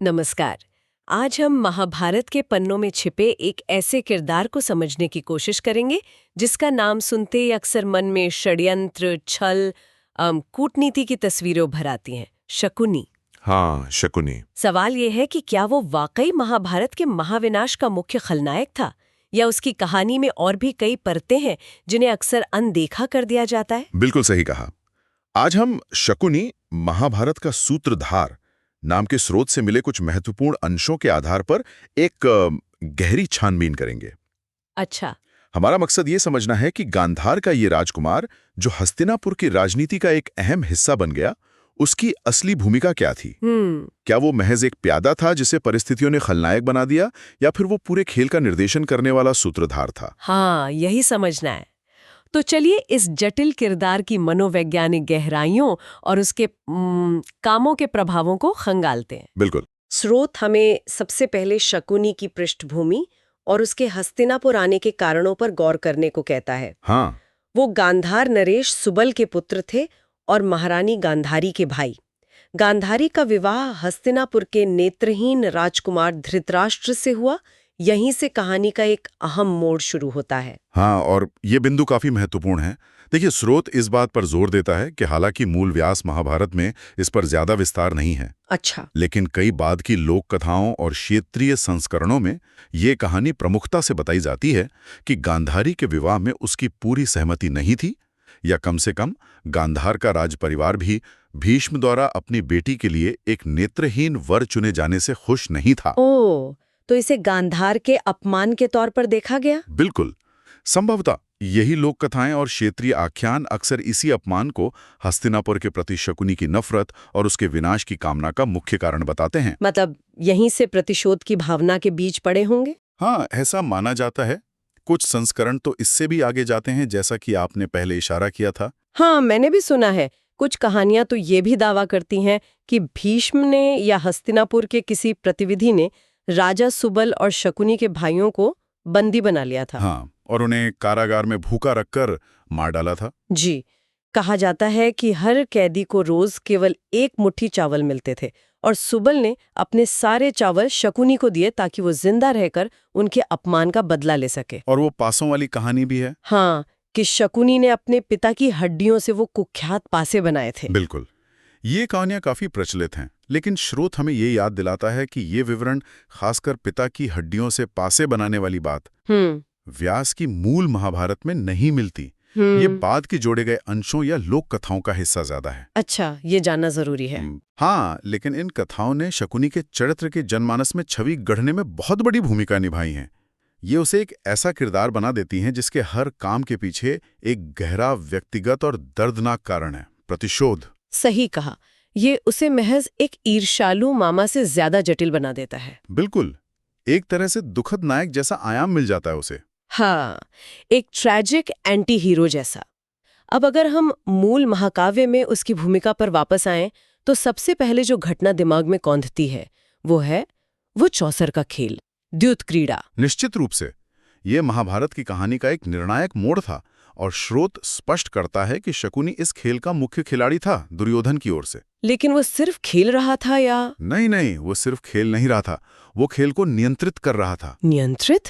नमस्कार। आज हम महाभारत के पन्नों में छिपे एक ऐसे किरदार को समझने की कोशिश करेंगे जिसका नाम सुनते ही अक्सर मन में षड्यंत्र, छल, कूटनीति की तस्वीरें उभर आती हैं। शकुनी। हाँ, शकुनी। सवाल ये है कि क्या वो वाकई महाभारत के महाविनाश का मुख्य खलनायक था, या उसकी कहानी में और भी कई परतें हैं जिन्हें अक्सर अनदेखा कर दिया जाता है। बिल्कुल सही कहा। आज हम शकुनी, महाभारत का सूत्रधार नाम के स्रोत से मिले कुछ महत्वपूर्ण अंशों के आधार पर एक गहरी छानबीन करेंगे। अच्छा। हमारा मकसद ये समझना है कि गांधार का ये राजकुमार, जो हस्तिनापुर की राजनीति का एक अहम हिस्सा बन गया, उसकी असली भूमिका क्या थी। क्या वो महज एक प्यादा था जिसे परिस्थितियों ने खलनायक बना दिया, या फिर वो पूरे खेल का निर्देशन करने वाला सूत्रधार था। हाँ, यही समझना है। तो चलिए इस जटिल किरदार की मनोवैज्ञानिक गहराइयों और उसके कामों के प्रभावों को खंगालते हैं। बिल्कुल। स्रोत हमें सबसे पहले शकुनी की पृष्ठभूमि और उसके हस्तिनापुर आने के कारणों पर गौर करने को कहता है। हाँ। वो गांधार नरेश सुबल के पुत्र थे और महारानी गांधारी के भाई। गांधारी का विवाह हस्तिनापुर के नेत्रहीन राजकुमार धृतराष्ट्र से हुआ। यहीं से कहानी का एक अहम मोड़ शुरू होता है। हाँ, और ये बिंदु काफी महत्वपूर्ण है। देखिए, स्रोत इस बात पर जोर देता है कि हालांकि मूल व्यास महाभारत में इस पर ज्यादा विस्तार नहीं है। अच्छा। लेकिन कई बाद की लोक कथाओं और क्षेत्रीय संस्करणों में ये कहानी प्रमुखता से बताई जाती है कि गांधारी के विवाह में उसकी पूरी सहमति नहीं थी, या कम से कम गांधार का राज परिवार भी भीष्म द्वारा अपनी बेटी के लिए एक नेत्रहीन वर चुने जाने से खुश नहीं था। ओह, तो इसे गांधार के अपमान के तौर पर देखा गया? बिल्कुल। संभवतः यही लोक कथाएं और क्षेत्रीय आख्यान अक्सर इसी अपमान को हस्तिनापुर के प्रति शकुनी की नफरत और उसके विनाश की कामना का मुख्य कारण बताते हैं। मतलब यहीं से प्रतिशोध की भावना के बीज पड़े होंगे? हाँ, ऐसा माना जाता है। कुछ संस्करण तो इससे भी आगे जाते हैं, जैसा कि आपने पहले इशारा किया था। हाँ, मैंने भी सुना है। कुछ कहानियां तो ये भी दावा करती हैं कि भीष्म ने या हस्तिनापुर के किसी प्रतिनिधि ने राजा सुबल और शकुनी के भाइयों को बंदी बना लिया था। हाँ, और उन्हें कारागार में भूखा रखकर मार डाला था। जी। कहा जाता है कि हर कैदी को रोज केवल एक मुट्ठी चावल मिलते थे और सुबल ने अपने सारे चावल शकुनी को दिए ताकि वो जिंदा रहकर उनके अपमान का बदला ले सके। और वो पासों वाली कहानी भी है। हाँ, कि शकुनी ने अपने पिता की हड्डियों से वो कुख्यात पासे बनाए थे। बिल्कुल। ये कहानियां काफी प्रचलित हैं, लेकिन स्रोत हमें ये याद दिलाता है कि ये विवरण, खासकर पिता की हड्डियों से पासे बनाने वाली बात, व्यास की मूल महाभारत में नहीं मिलती। ये बाद के जोड़े गए अंशों या लोक कथाओं का हिस्सा ज्यादा है। अच्छा, ये जानना जरूरी है। हाँ, लेकिन इन कथाओं ने शकुनी के चरित्र के जनमानस में छवि गढ़ने में बहुत बड़ी भूमिका निभाई है। ये उसे एक ऐसा किरदार बना देती हैं जिसके हर काम के पीछे एक गहरा व्यक्तिगत और दर्दनाक कारण है, प्रतिशोध। सही कहा। ये उसे महज एक ईर्ष्यालु मामा से ज्यादा जटिल बना देता है। बिल्कुल। एक तरह से दुखद नायक जैसा आयाम मिल जाता है उसे। हाँ, एक ट्रैजिक एंटी हीरो जैसा। अब अगर हम मूल महाकाव्य में उसकी भूमिका पर वापस आएं, तो सबसे पहले जो घटना दिमाग में कौंधती है वो चौसर का खेल, द्यूत क्रीड़ा। निश्चित रूप से ये महाभारत की कहानी का एक निर्णायक मोड़ था, और स्रोत स्पष्ट करता है कि शकुनी इस खेल का मुख्य खिलाड़ी था दुर्योधन की ओर से। लेकिन वो सिर्फ खेल रहा था या? नहीं, वो सिर्फ खेल नहीं रहा था, वो खेल को नियंत्रित कर रहा था। नियंत्रित?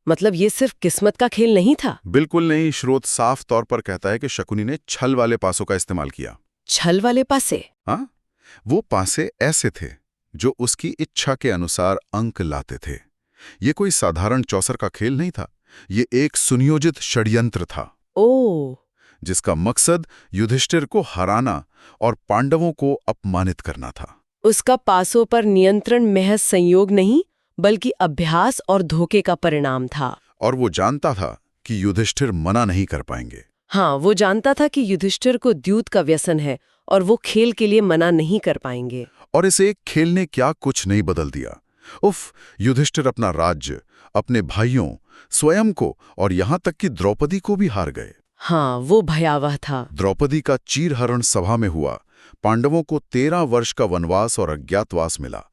मतलब ये सिर्फ किस्मत का खेल नहीं था? बिल्कुल नहीं। स्रोत साफ तौर पर कहता है कि शकुनी ने छल वाले पासों का इस्तेमाल किया। छल वाले पासे? हाँ, वो पासे ऐसे थे जो उसकी इच्छा के अनुसार अंक लाते थे। ये कोई साधारण चौसर का खेल नहीं था, ये एक सुनियोजित षड्यंत्र था। ओह। जिसका मकसद युधिष्ठिर को हराना और पांडवों को अपमानित करना था। उसका पासों पर नियंत्रण महज संयोग नहीं, बल्कि अभ्यास और धोखे का परिणाम था। और वो जानता था कि युधिष्ठिर मना नहीं कर पाएंगे। हाँ, वो जानता था कि युधिष्ठिर को द्यूत का व्यसन है और वो खेल के लिए मना नहीं कर पाएंगे। और इसे एक खेल ने क्या कुछ नहीं बदल दिया। उफ, युधिष्ठिर अपना राज्य, अपने भाइयों, स्वयं को और यहाँ तक कि द्रौपदी को भी हार गए। हाँ, वो भयावह था। द्रौपदी का चीरहरण सभा में हुआ। पांडवों को 13 वर्ष का वनवास और अज्ञातवास मिला।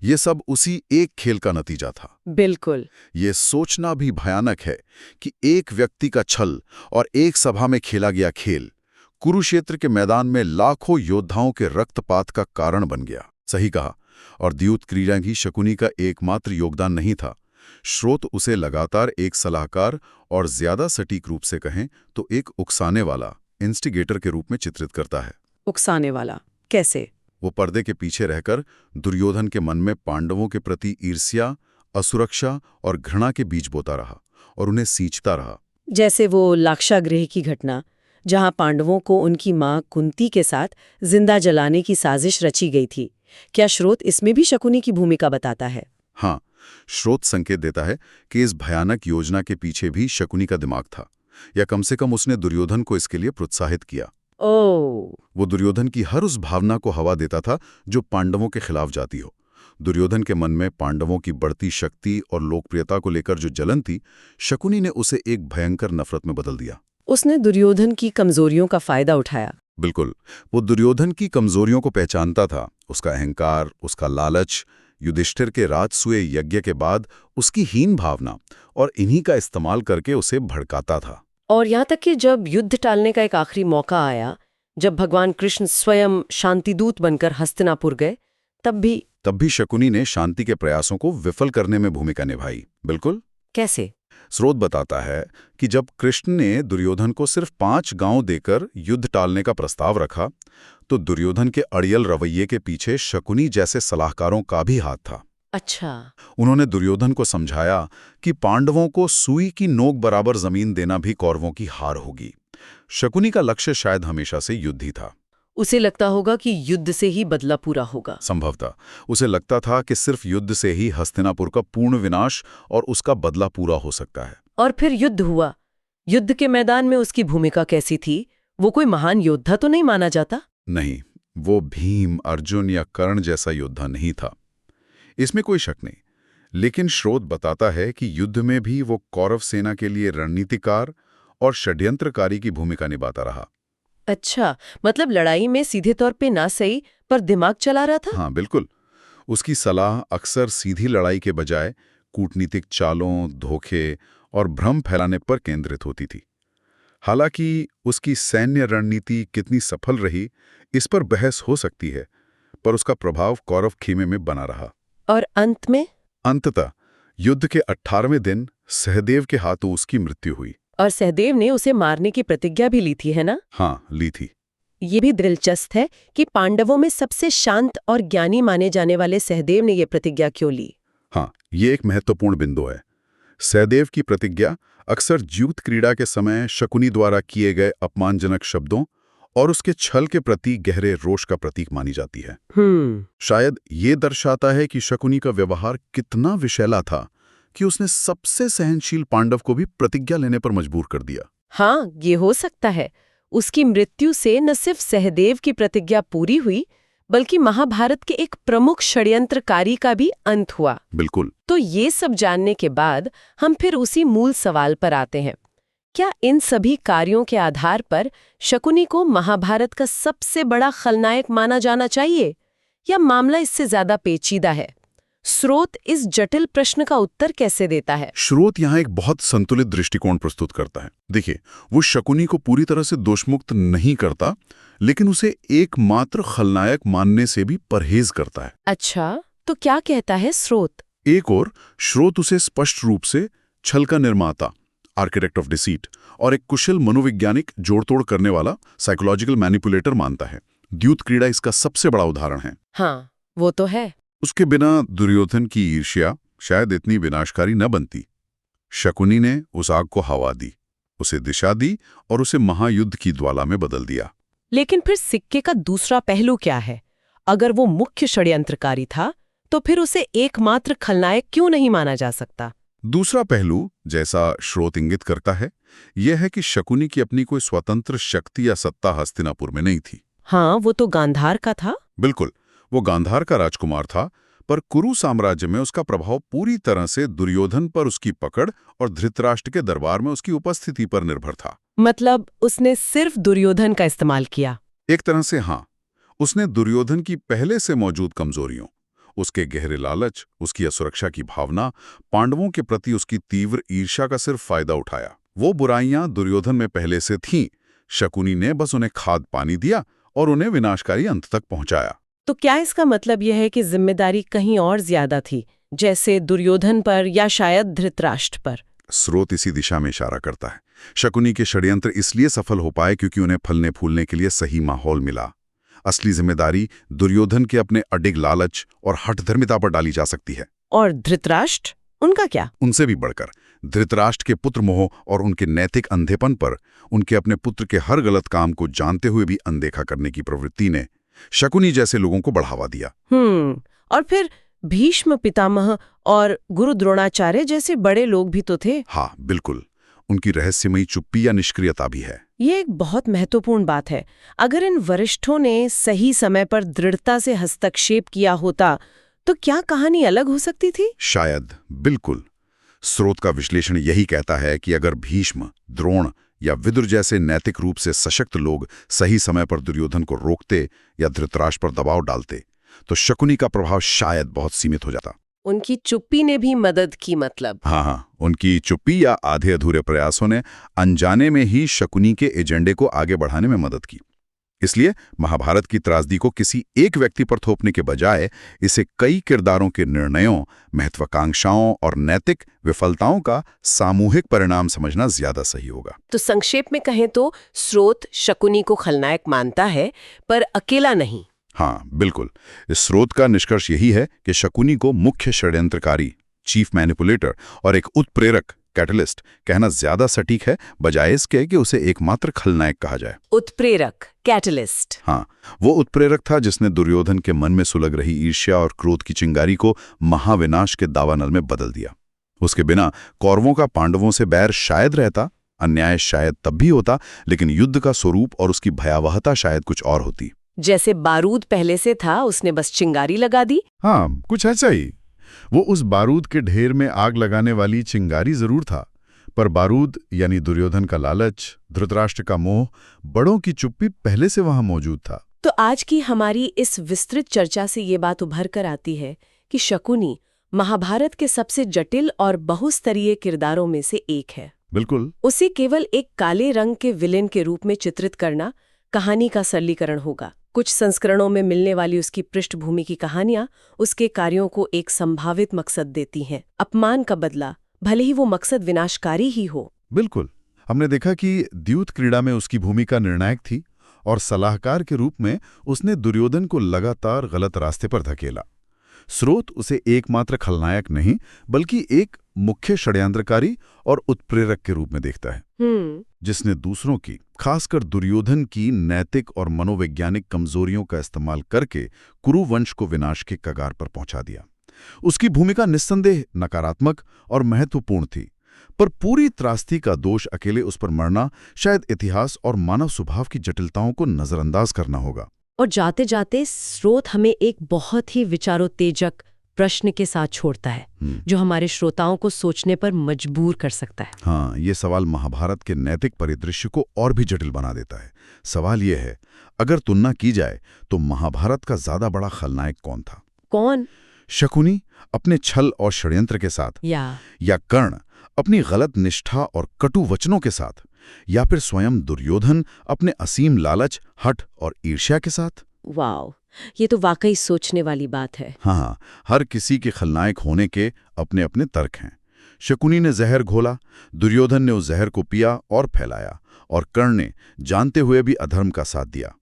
ये सब उसी एक खेल का नतीजा था। बिल्कुल। ये सोचना भी भयानक है कि एक व्यक्ति का छल और एक सभा में खेला गया खेल कुरुक्षेत्र के मैदान में लाखों योद्धाओं के रक्तपात का कारण बन गया। सही कहा, और द्यूत क्रीड़ा ही शकुनी का एकमात्र योगदान नहीं था। स्रोत उसे लगातार एक सलाहकार और ज्यादा सटीक रूप से कहें तो एक उकसाने वाला इंस्टिगेटर के रूप में चित्रित करता है। उकसाने वाला कैसे? वो पर्दे के पीछे रहकर दुर्योधन के मन में पांडवों के प्रति ईर्ष्या, असुरक्षा और घृणा के बीज बोता रहा और उन्हें सींचता रहा। जैसे वो लाक्षागृह की घटना, जहां पांडवों को उनकी मां कुंती के साथ जिंदा जलाने की साजिश रची गई थी। क्या स्रोत इसमें भी शकुनी की भूमिका बताता है? हाँ, स्रोत संकेत देता है कि इस भयानक योजना के पीछे भी शकुनी का दिमाग था, या कम से कम उसने दुर्योधन को इसके लिए प्रोत्साहित किया। ओह! वो दुर्योधन की हर उस भावना को हवा देता था जो पांडवों के खिलाफ जाती हो। दुर्योधन के मन में पांडवों की बढ़ती शक्ति और लोकप्रियता को लेकर जो जलन थी, शकुनी ने उसे एक भयंकर नफरत में बदल दिया। उसने दुर्योधन की कमजोरियों का फायदा उठाया। बिल्कुल, वो दुर्योधन की कमजोरियों को पहचानता था, उसका अहंकार, उसका लालच, युधिष्ठिर के राजसूय यज्ञ के बाद उसकी हीन भावना, और इन्हीं का इस्तेमाल करके उसे भड़काता था। और यहाँ तक कि जब युद्ध टालने का एक आखिरी मौका आया, जब भगवान कृष्ण स्वयं शांतिदूत बनकर हस्तिनापुर गए, तब भी शकुनी ने शांति के प्रयासों को विफल करने में भूमिका निभाई। बिल्कुल। कैसे? स्रोत बताता है कि जब कृष्ण ने दुर्योधन को सिर्फ 5 गांव देकर युद्ध टालने का प्रस्ताव रखा, तो दुर्योधन के अड़ियल रवैये के पीछे शकुनी जैसे सलाहकारों का भी हाथ था। अच्छा। उन्होंने दुर्योधन को समझाया कि पांडवों को सुई की नोक बराबर जमीन देना भी कौरवों की हार होगी। शकुनी का लक्ष्य शायद हमेशा से युद्ध ही था। उसे लगता होगा कि युद्ध से ही बदला पूरा होगा। संभवतः उसे लगता था कि सिर्फ युद्ध से ही हस्तिनापुर का पूर्ण विनाश और उसका बदला पूरा हो सकता है। और फिर युद्ध हुआ। युद्ध के मैदान में उसकी भूमिका कैसी थी? वो कोई महान योद्धा तो नहीं माना जाता? नहीं, वो भीम, अर्जुन या कर्ण जैसा योद्धा नहीं था, इसमें कोई शक नहीं। लेकिन स्रोत बताता है कि युद्ध में भी वो कौरव सेना के लिए रणनीतिकार और षड्यंत्रकारी की भूमिका निभाता रहा। अच्छा, मतलब लड़ाई में सीधे तौर पे ना सही, पर दिमाग चला रहा था? हाँ, बिल्कुल। उसकी सलाह अक्सर सीधी लड़ाई के बजाय कूटनीतिक चालों, धोखे और भ्रम फैलाने पर केंद्रित होती थी। हालांकि उसकी सैन्य रणनीति कितनी सफल रही, इस पर बहस हो सकती है, पर उसका प्रभाव कौरव खेमे में बना रहा। और अंत में? अंततः युद्ध के 18वें दिन सहदेव के हाथों उसकी मृत्यु हुई। और सहदेव ने उसे मारने की प्रतिज्ञा भी ली थी, है ना? हाँ, ली थी। ये भी दिलचस्प है कि पांडवों में सबसे शांत और ज्ञानी माने जाने वाले सहदेव ने यह प्रतिज्ञा क्यों ली? हाँ, ये एक महत्वपूर्ण बिंदु है। सहदेव की प्रतिज्ञा अक्सर द्यूत क्रीड़ा के समय शकुनी द्वारा किए गए अपमानजनक शब्दों और उसके छल के प्रति गहरे रोष का प्रतीक मानी जाती है। शायद ये दर्शाता है कि शकुनी का व्यवहार कितना विषैला था कि उसने सबसे सहनशील पांडव को भी प्रतिज्ञा लेने पर मजबूर कर दिया। हाँ, ये हो सकता है। उसकी मृत्यु से न सिर्फ सहदेव की प्रतिज्ञा पूरी हुई, बल्कि महाभारत के एक प्रमुख षड्यंत्रकारी का भी अंत हुआ। बिल्कुल। तो ये सब जानने के बाद हम फिर उसी मूल सवाल पर आते हैं। क्या इन सभी कार्यों के आधार पर शकुनी को महाभारत का सबसे बड़ा खलनायक माना जाना चाहिए, या मामला इससे ज्यादा पेचीदा है? स्रोत इस जटिल प्रश्न का उत्तर कैसे देता है? स्रोत यहाँ एक बहुत संतुलित दृष्टिकोण प्रस्तुत करता है। देखिए, वो शकुनी को पूरी तरह से दोषमुक्त नहीं करता, लेकिन उसे एकमात्र खलनायक मानने से भी परहेज करता है। अच्छा, तो क्या कहता है स्रोत? एक और स्रोत उसे स्पष्ट रूप से छल का निर्माता, आर्किटेक्ट ऑफ डिसीट, और एक कुशल मनोवैज्ञानिक जोड़तोड़ करने वाला साइकोलॉजिकल मैनिपुलेटर मानता है। द्यूत क्रीड़ा इसका सबसे बड़ा उदाहरण है। हाँ, वो तो है। उसके बिना दुर्योधन की ईर्ष्या शायद इतनी विनाशकारी न बनती। शकुनी ने उस आग को हवा दी, उसे दिशा दी और उसे महायुद्ध की ज्वाला में बदल दिया। लेकिन फिर सिक्के का दूसरा पहलू क्या है? अगर वो मुख्य षड्यंत्रकारी था, तो फिर उसे एकमात्र खलनायक क्यों नहीं माना जा सकता? दूसरा पहलू, जैसा स्रोत इंगित करता है, यह है कि शकुनी की अपनी कोई स्वतंत्र शक्ति या सत्ता हस्तिनापुर में नहीं थी। हाँ, वो तो गांधार का था। बिल्कुल, वो गांधार का राजकुमार था, पर कुरु साम्राज्य में उसका प्रभाव पूरी तरह से दुर्योधन पर उसकी पकड़ और धृतराष्ट्र के दरबार में उसकी उपस्थिति पर निर्भर था। मतलब उसने सिर्फ दुर्योधन का इस्तेमाल किया? एक तरह से हाँ। उसने दुर्योधन की पहले से मौजूद कमजोरियों, उसके गहरे लालच, उसकी असुरक्षा की भावना, पांडवों के प्रति उसकी तीव्र ईर्ष्या का सिर्फ फायदा उठाया। वो बुराइयां दुर्योधन में पहले से थीं, शकुनी ने बस उन्हें खाद पानी दिया और उन्हें विनाशकारी अंत तक पहुंचाया। तो क्या इसका मतलब यह है कि जिम्मेदारी कहीं और ज्यादा थी, जैसे दुर्योधन पर या शायद धृतराष्ट्र पर? स्रोत इसी दिशा में इशारा करता है। शकुनी के षड्यंत्र इसलिए सफल हो पाए क्योंकि उन्हें फलने फूलने के लिए सही माहौल मिला। असली जिम्मेदारी दुर्योधन के अपने अडिग लालच और हठधर्मिता पर डाली जा सकती है। और धृतराष्ट्र, उनका क्या? उनसे भी बढ़कर धृतराष्ट्र के पुत्र मोह और उनके नैतिक अंधेपन पर, उनके अपने पुत्र के हर गलत काम को जानते हुए भी अनदेखा करने की प्रवृत्ति ने शकुनी जैसे लोगों को बढ़ावा दिया। और फिर भीष्म पितामह और गुरु द्रोणाचार्य जैसे बड़े लोग भी तो थे। हाँ बिल्कुल, उनकी रहस्यमयी चुप्पी या निष्क्रियता भी है। ये एक बहुत महत्वपूर्ण बात है। अगर इन वरिष्ठों ने सही समय पर दृढ़ता से हस्तक्षेप किया होता तो क्या कहानी अलग हो सकती थी? शायद, बिल्कुल। स्रोत का विश्लेषण यही कहता है कि अगर भीष्म, द्रोण या विदुर जैसे नैतिक रूप से सशक्त लोग सही समय पर दुर्योधन को रोकते या धृतराष्ट्र पर दबाव डालते तो शकुनी का प्रभाव शायद बहुत सीमित हो जाता। उनकी चुप्पी ने भी मदद की, मतलब? हाँ, उनकी चुप्पी या आधे अधूरे प्रयासों ने अनजाने में ही शकुनी के एजेंडे को आगे बढ़ाने में मदद की। इसलिए महाभारत की त्रासदी को किसी एक व्यक्ति पर थोपने के बजाय इसे कई किरदारों के निर्णयों, महत्वाकांक्षाओं और नैतिक विफलताओं का सामूहिक परिणाम समझना ज्यादा सही होगा। तो संक्षेप में कहें तो स्रोत शकुनी को खलनायक मानता है, पर अकेला नहीं। हाँ बिल्कुल, इस स्रोत का निष्कर्ष यही है कि शकुनी को मुख्य षड्यंत्रकारी, चीफ मैनिपुलेटर और एक उत्प्रेरक, कैटलिस्ट कहना ज्यादा सटीक है, बजाय इसके कि उसे एकमात्र खलनायक कहा जाए। उत्प्रेरक, कैटलिस्ट। हाँ, वो उत्प्रेरक था जिसने दुर्योधन के मन में सुलग रही ईर्ष्या और क्रोध की चिंगारी को महाविनाश के दावानल में बदल दिया। उसके बिना कौरवों का पांडवों से बैर शायद रहता, अन्याय शायद तब भी होता, लेकिन युद्ध का स्वरूप और उसकी भयावहता शायद कुछ और होती। जैसे बारूद पहले से था, उसने बस चिंगारी लगा दी। हाँ, कुछ ऐसा ही। वो उस बारूद के ढेर में आग लगाने वाली चिंगारी जरूर था, पर बारूद यानी दुर्योधन का लालच, धृतराष्ट्र का मोह, बड़ों की चुप्पी पहले से वहां मौजूद था। तो आज की हमारी इस विस्तृत चर्चा से ये बात उभर कर आती है कि शकुनी महाभारत के सबसे जटिल और बहुस्तरीय किरदारों में से एक है। बिल्कुल। उसे केवल एक काले रंग के विलेन के रूप में चित्रित करना कहानी का सरलीकरण होगा। कुछ संस्करणों में मिलने वाली उसकी पृष्ठभूमि की कहानियां उसके कार्यों को एक संभावित मकसद देती हैं, अपमान का बदला, भले ही वो मकसद विनाशकारी ही हो। बिल्कुल, हमने देखा कि द्यूत क्रीड़ा में उसकी भूमिका निर्णायक थी और सलाहकार के रूप में उसने दुर्योधन को लगातार गलत रास्ते पर धकेला। स्रोत उसे एकमात्र खलनायक नहीं बल्कि एक मुख्य षड्यंत्रकारी और उत्प्रेरक के रूप में देखता है, जिसने दूसरों की, खासकर दुर्योधन की नैतिक और मनोवैज्ञानिक कमजोरियों का इस्तेमाल करके कुरु वंश को विनाश के कगार पर पहुंचा दिया। उसकी भूमिका निस्संदेह नकारात्मक और महत्वपूर्ण थी, पर पूरी त्रासदी का दोष अकेले उस पर मरना शायद इतिहास और मानव स्वभाव की जटिलताओं को नजरअंदाज करना होगा। और जाते जाते स्रोत हमें एक बहुत ही विचारोत्तेजक प्रश्न के साथ छोड़ता है, जो हमारे श्रोताओं को सोचने पर मजबूर कर सकता है। हाँ, ये सवाल महाभारत के नैतिक परिदृश्य को और भी जटिल बना देता है। सवाल ये है, अगर तुलना की जाए तो महाभारत का ज्यादा बड़ा खलनायक कौन था? कौन? शकुनी अपने छल और षड्यंत्र के साथ, या कर्ण अपनी गलत निष्ठा और कटु वचनों के साथ, या फिर स्वयं दुर्योधन अपने असीम लालच, हठ और ईर्ष्या के साथ? वाह, ये तो वाकई सोचने वाली बात है। हाँ, हर किसी के खलनायक होने के अपने अपने तर्क हैं। शकुनी ने जहर घोला, दुर्योधन ने उस जहर को पिया और फैलाया, और कर्ण ने जानते हुए भी अधर्म का साथ दिया।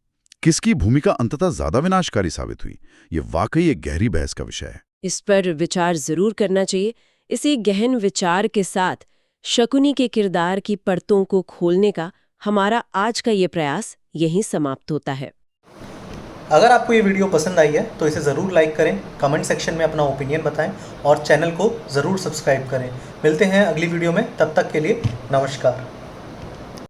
किसकी भूमिका अंततः ज्यादा विनाशकारी साबित हुई, ये वाकई एक गहरी बहस का विषय है। इस पर विचार जरूर करना चाहिए। इसी गहन विचार के साथ शकुनी के किरदार की परतों को खोलने का हमारा आज का ये प्रयास यहीं समाप्त होता है। अगर आपको ये वीडियो पसंद आई है तो इसे ज़रूर लाइक करें, कमेंट सेक्शन में अपना ओपिनियन बताएं और चैनल को ज़रूर सब्सक्राइब करें। मिलते हैं अगली वीडियो में, तब तक के लिए नमस्कार।